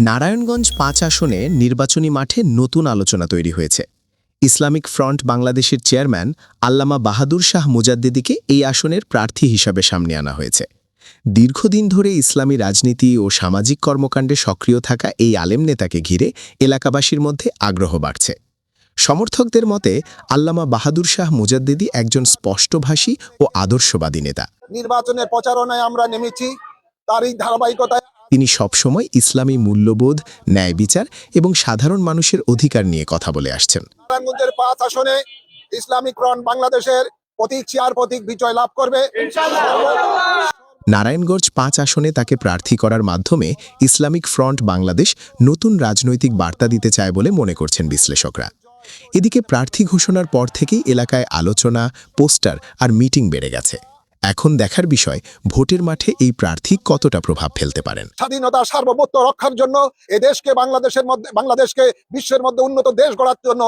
নারায়ণগঞ্জ ৫ আসনে নির্বাচনী মাঠে নতুন আলোচনা তৈরি হয়েছে। ইসলামিক ফ্রন্ট বাংলাদেশের চেয়ারম্যান আল্লামা বাহাদুর শাহ মুজাদ্দেদীকে এই আসনের প্রার্থী হিসাবে সামনে আনা হয়েছে। দীর্ঘদিন ধরে ইসলামী রাজনীতি ও সামাজিক কর্মকাণ্ডে সক্রিয় থাকা এই আলেম নেতাকে ঘিরে এলাকাবাসীর মধ্যে আগ্রহ বাড়ছে। সমর্থকদের মতে আল্লামা বাহাদুর শাহ মুজাদ্দেদী একজন স্পষ্টভাষী ও আদর্শবাদী নেতা। নির্বাচনের প্রচারণায় আমরা নেমেছি, তারই ধারাবাহিকতায় তিনি সবসময় ইসলামী মূল্যবোধ, ন্যায় বিচার এবং সাধারণ মানুষের অধিকার নিয়ে কথা বলে আসছেন। নারায়ণগঞ্জের ৫ আসনে ইসলামিক ফ্রন্ট বাংলাদেশের প্রতীক বিজয় লাভ করবে। নারায়ণগঞ্জ ৫ আসনে তাকে প্রার্থী করার মাধ্যমে ইসলামিক ফ্রন্ট বাংলাদেশ নতুন রাজনৈতিক বার্তা দিতে চায় বলে মনে করছেন বিশ্লেষকরা। এদিকে প্রার্থী ঘোষণার পর থেকেই এলাকায় আলোচনা, পোস্টার আর মিটিং বেড়ে গেছে। এখন দেখার বিষয় ভোটের মাঠে এই প্রার্থী কতটা প্রভাব ফেলতে পারেন। স্বাধীনতা সার্বভৌমত্ব রক্ষার জন্য বাংলাদেশকে বিশ্বের মধ্যে উন্নত দেশ গড়ার জন্য